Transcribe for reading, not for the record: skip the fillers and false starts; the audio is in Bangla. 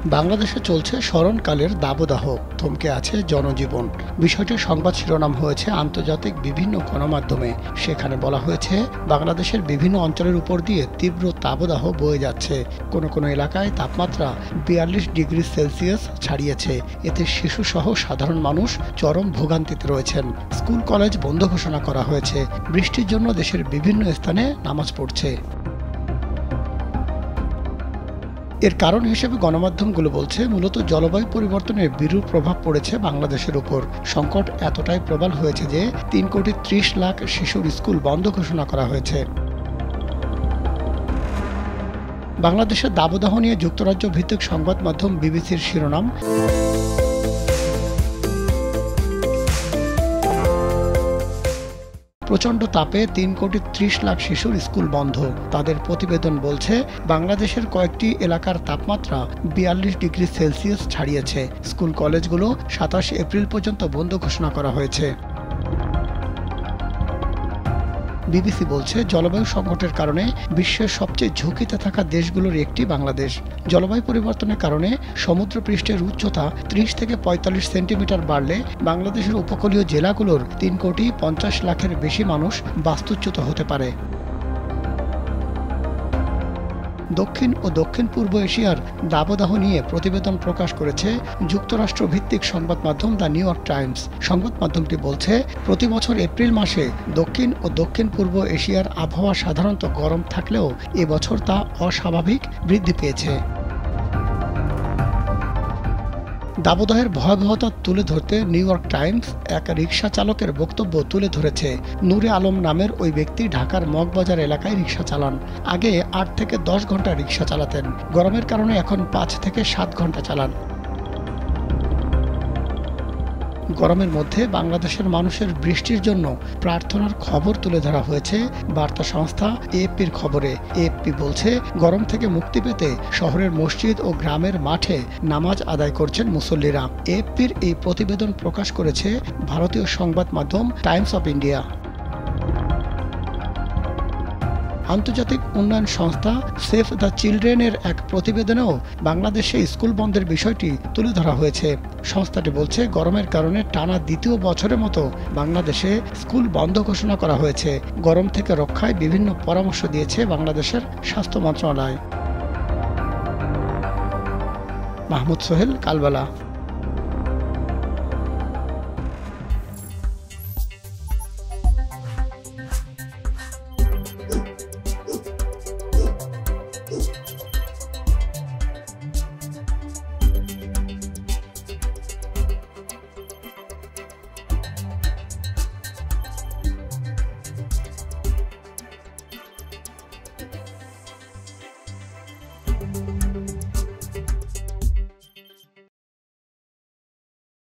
বাংলাদেশে চলছে স্মরণকালের দাবদাহ, থমকে আছে জনজীবন। বিষয়টির সংবাদ শিরোনাম হয়েছে আন্তর্জাতিক বিভিন্ন গণমাধ্যমে। সেখানে বলা হয়েছে বাংলাদেশের বিভিন্ন অঞ্চলের উপর দিয়ে তীব্র তাপদাহ বয়ে যাচ্ছে। কোনো কোনো এলাকায় তাপমাত্রা ৪২ ডিগ্রি সেলসিয়াস ছাড়িয়েছে। এতে শিশুসহ সাধারণ মানুষ চরম ভোগান্তিতে রয়েছেন। স্কুল কলেজ বন্ধ ঘোষণা করা হয়েছে। বৃষ্টির জন্য দেশের বিভিন্ন স্থানে নামাজ পড়ছে। এর কারণ হিসেবে গণমাধ্যমগুলো বলছে, মূলত জলবায়ু পরিবর্তনের বিরূপ প্রভাব পড়েছে বাংলাদেশের উপর। সংকট এতটাই প্রবল হয়েছে যে ৩,৩০,০০,০০০ শিশুর স্কুল বন্ধ ঘোষণা করা হয়েছে। বাংলাদেশের দাবদাহ নিয়ে যুক্তরাজ্য ভিত্তিক সংবাদ মাধ্যম বিবিসির শিরোনাম, প্রচণ্ড তাপে ৩,৩০,০০,০০০ শিশুর স্কুল বন্ধ। তাদের প্রতিবেদন বলছে, বাংলাদেশের কয়েকটি এলাকার তাপমাত্রা ৪২ ডিগ্রি সেলসিয়াস ছাড়িয়েছে। স্কুল কলেজগুলো ২৭ এপ্রিল পর্যন্ত বন্ধ ঘোষণা করা হয়েছে। বিবিসি বলছে, জলবায়ু সংকটের কারণে বিশ্বের সবচেয়ে ঝুঁকিতে থাকা দেশগুলোর একটি বাংলাদেশ। জলবায়ু পরিবর্তনের কারণে সমুদ্রপৃষ্ঠের উচ্চতা ৩০ থেকে ৪৫ সেন্টিমিটার বাড়লে বাংলাদেশের উপকূলীয় জেলাগুলোর ৩,৫০,০০,০০০-এর বেশি মানুষ বাস্তুচ্যুত হতে পারে। দক্ষিণ ও দক্ষিণ পূর্ব এশিয়ার দাবদাহ নিয়ে প্রতিবেদন প্রকাশ করেছে যুক্তরাষ্ট্র ভিত্তিক সংবাদ মাধ্যম দ্য নিউ ইয়র্ক টাইমস। সংবাদ মাধ্যমটি বলছে, প্রতি বছর এপ্রিল মাসে দক্ষিণ ও দক্ষিণ পূর্ব এশিয়ার আবহাওয়া সাধারণত গরম থাকলেও এবছর তা অস্বাভাবিক বৃদ্ধি পেয়েছে। দাবদাহের ভয়াবহতা তুলে ধরতে নিউ ইয়র্ক টাইমস এক রিকশা চালকের বক্তব্য তুলে ধরেছে। নূরে আলম নামের ওই ব্যক্তি ঢাকার মগবাজার এলাকায় রিকশা চালান। আগে ৮ থেকে ১০ ঘন্টা রিকশা চালাতেন। গরমের কারণে এখন ৫ থেকে ৭ ঘন্টা চালান। গরমের মধ্যে বাংলাদেশের মানুষের বৃষ্টির জন্য প্রার্থনার খবর তুলে ধরা হয়েছে বার্তা সংস্থা এএফপির খবরে। এএফপি বলছে, গরম থেকে মুক্তি পেতে শহরের মসজিদ ও গ্রামের মাঠে নামাজ আদায় করছেন মুসল্লিরা। এএফপির এই প্রতিবেদন প্রকাশ করেছে ভারতীয় সংবাদ মাধ্যম টাইমস অফ ইন্ডিয়া। আন্তর্জাতিক উন্নয়ন সংস্থা সেভ দ্য চিলড্রেনের এক প্রতিবেদনেও বাংলাদেশে স্কুল বন্ধের বিষয়টি তুলে ধরা হয়েছে। সংস্থাটি বলছে, গরমের কারণে টানা দ্বিতীয় বছরের মতো বাংলাদেশে স্কুল বন্ধ ঘোষণা করা হয়েছে। গরম থেকে রক্ষায় বিভিন্ন পরামর্শ দিয়েছে বাংলাদেশের স্বাস্থ্য মন্ত্রণালয়। মাহমুদ সোহেল, কালবেলা।